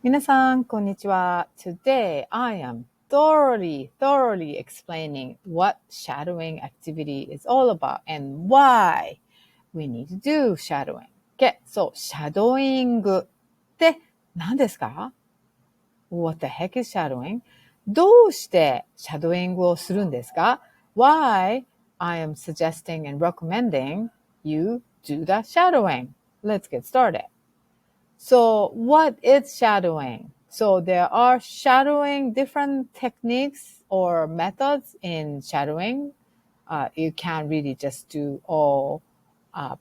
皆さん、こんにちは。Today, I am thoroughly explaining what shadowing activity is all about and why we need to do shadowing. Okay, so shadowing って何ですか？ What the heck is shadowing? どうしてシャドーイングをするんですか？ Why I am suggesting and recommending you do the shadowing. Let's get started. So what is shadowing? So there are shadowing, different techniques or methods in shadowing. You can't really just do all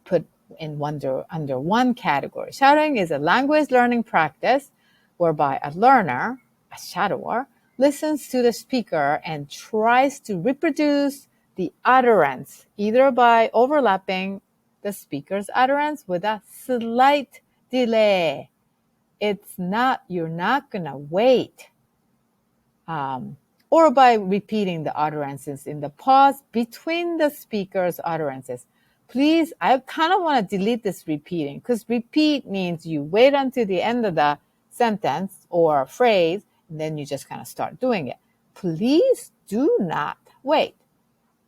put in under one category. Shadowing is a language learning practice whereby a learner, a shadower, listens to the speaker and tries to reproduce the utterance, either by overlapping the speaker's utterance with a slight delay. You're not gonna wait. Or by repeating the utterances in the pause between the speaker's utterances. Please, I kind of want to delete this repeating because repeat means you wait until the end of the sentence or phrase and then you just kind of start doing it. Please do not wait.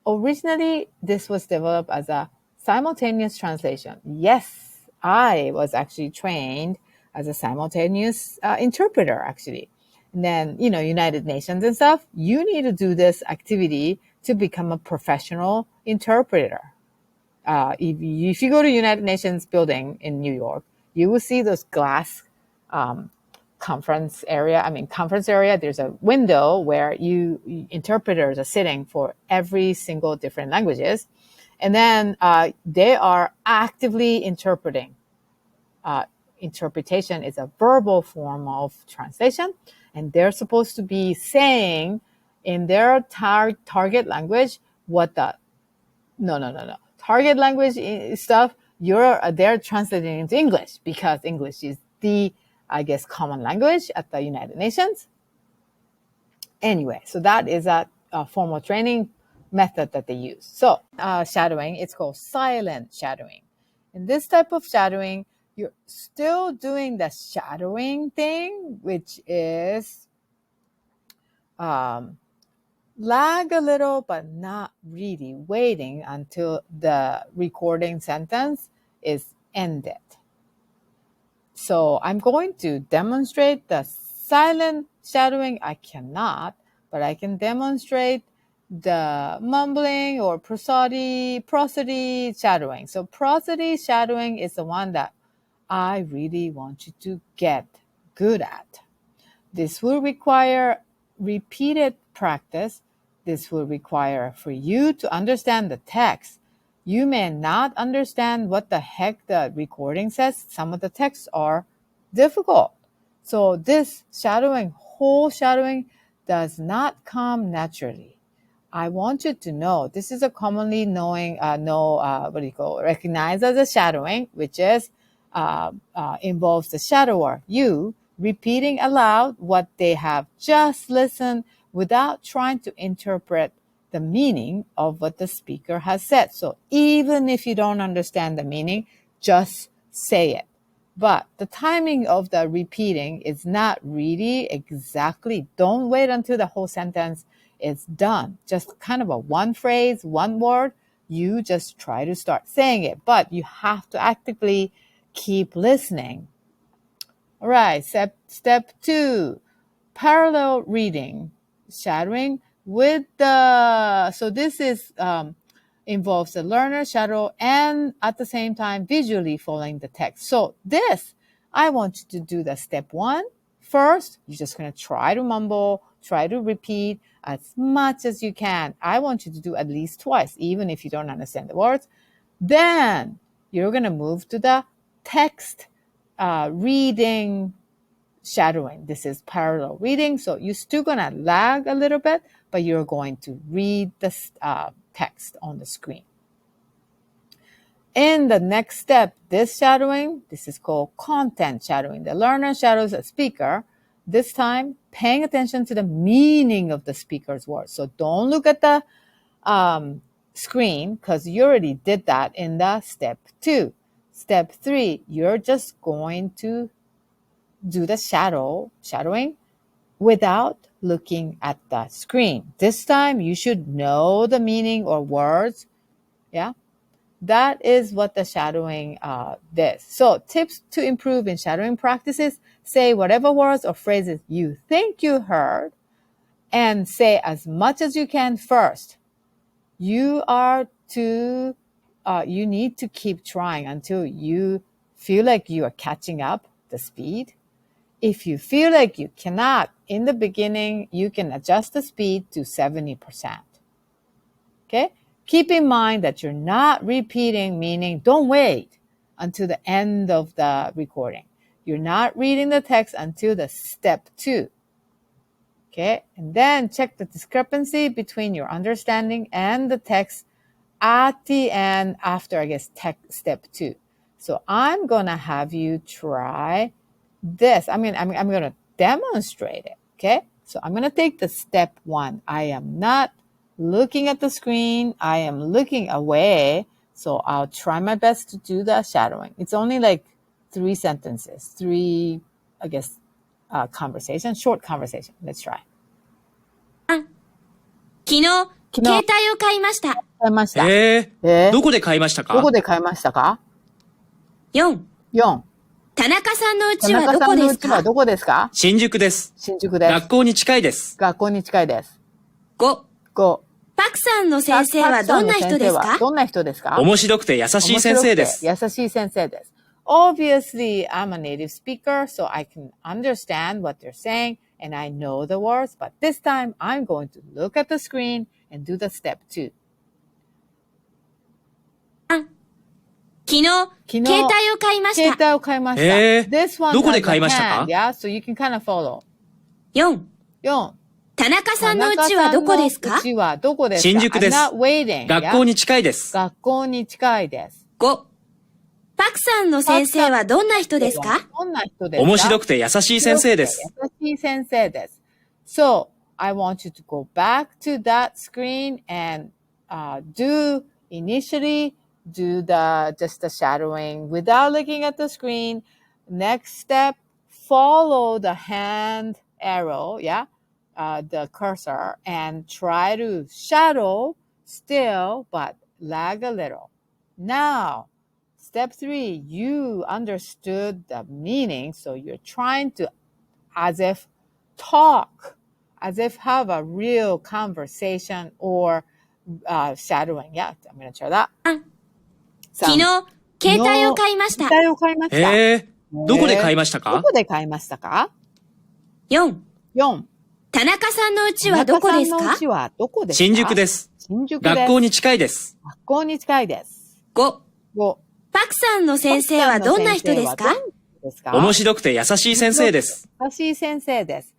Originally, this was developed as a simultaneous translation. Yes, I was actually trained as a simultaneous interpreter, actually. And then, United Nations and stuff, you need to do this activity to become a professional interpreter. If you go to United Nations building in New York, you will see those glass conference area. There's a window where interpreters are sitting for every single different languages. And then they are actively interpreting. Interpretation is a verbal form of translation. And they're supposed to be saying in their target language target language stuff, they're translating into English because English is the, I guess, common language at the United Nations. Anyway, so that is a formal training method that they use. So shadowing, it's called silent shadowing. In this type of shadowing, you're still doing the shadowing thing, which is lag a little, but not really, waiting until the recording sentence is ended. So I'm going to demonstrate the silent shadowing. I cannot, but I can demonstrate the mumbling or prosody shadowing. So prosody shadowing is the one that I really want you to get good at. This will require repeated practice. This will require for you to understand the text. You may not understand what the heck the recording says. Some of the texts are difficult. So this whole shadowing does not come naturally. I want you to know this is a commonly recognized as a shadowing, which is involves the shadower, you, repeating aloud what they have just listened without trying to interpret the meaning of what the speaker has said. So even if you don't understand the meaning, just say it. But the timing of the repeating is not really exactly, don't wait until the whole sentence is done. Just kind of a one phrase, one word, you just try to start saying it. But you have to actively keep listening. All right, step 2, parallel reading, shadowing with so this is involves the learner shadow and at the same time visually following the text. So this, I want you to do the step 1 first. You're just going to try to mumble, try to repeat as much as you can. I want you to do at least twice, even if you don't understand the words. Then you're going to move to the text reading shadowing. This is parallel reading. So you're still going to lag a little bit, but you're going to read the text on the screen. In the next step, this shadowing, this is called content shadowing. The learner shadows a speaker, this time paying attention to the meaning of the speaker's words. So don't look at the screen because you already did that in the step 2. Step 3, you're just going to do the shadowing without looking at the screen. This time you should know the meaning or words. Yeah, that is what the shadowing does. So tips to improve in shadowing practices: say whatever words or phrases you think you heard and say as much as you can first. You need to keep trying until you feel like you are catching up the speed. If you feel like you cannot in the beginning, you can adjust the speed to 70%. Okay? Keep in mind that you're not repeating, meaning don't wait until the end of the recording. You're not reading the text until the step 2. Okay? And then check the discrepancy between your understanding and the text at the end after, I guess, step 2. So I'm going to have you try this. I'm going to demonstrate it. Okay? So I'm going to take the step 1. I am not looking at the screen. I am looking away. So I'll try my best to do the shadowing. It's only like 3 sentences, 3, I guess, short conversation. Let's try. 昨日、携帯を買いました。買いました。どこで買いましたか？どこで買いましたか？ 4、 4、田中さんの家田はど中さんの家こですか？はどこですか？新宿です。新宿です。学校に近いです。学校に近いです。5、 5、パクさんの先生はどんな人ですか？どんな人ですか？面白くて優しい先生です。優しい先生です。Obviously, I'm a native speaker, so I can understand what they're saying and I know the words, but this time I'm going to look at the screen and do the step 2. 昨日、携帯を買いました。携帯を買いました。This one どこで買いましたか？ Yeah, so you can kind of follow. 4、 4、田中さんの家はどこですか？家はどこですか？新宿です。 I'm not waiting. 学校に近いです。学校に近いです。5、パクさんの先生はどんな人ですか？どんな人ですか？面白くて優しい先生です。優しい先生です。So, I want you to go back to that screen and initially do just the shadowing without looking at the screen. Next step, follow the hand arrow, the cursor, and try to shadow still, but lag a little. Now, step 3, you understood the meaning, so you're trying to, as if talk, as if have a real conversation or shadowing. Yeah, I'm going to try that. 昨日、携帯を買いました。携帯を買いました。どこで買いましたか？どこで買いましたか？ 4、 4、田中さんの家はどこですか？田中さんの家はどこですか？新宿です。新宿です。学校に近いです。学校に近いです。5、 5、パクさんの先生はどんな人ですか？面白くて優しい先生です。優しい先生です。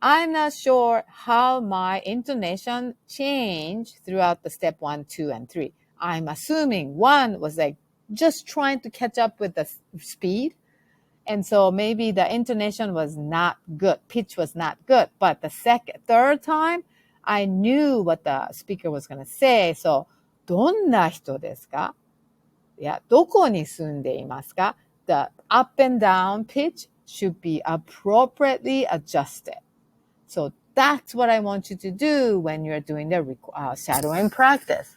I'm not sure how my intonation changed throughout the step 1, 2, and 3. I'm assuming 1 was like just trying to catch up with the speed. And so maybe the intonation was not good. Pitch was not good. But the third time, I knew what the speaker was going to say. So, どんな人ですか？いや、どこに住んでいますか？ The up and down pitch should be appropriately adjusted. So that's what I want you to do when you're doing the shadowing practice.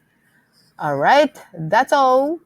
All right, that's all.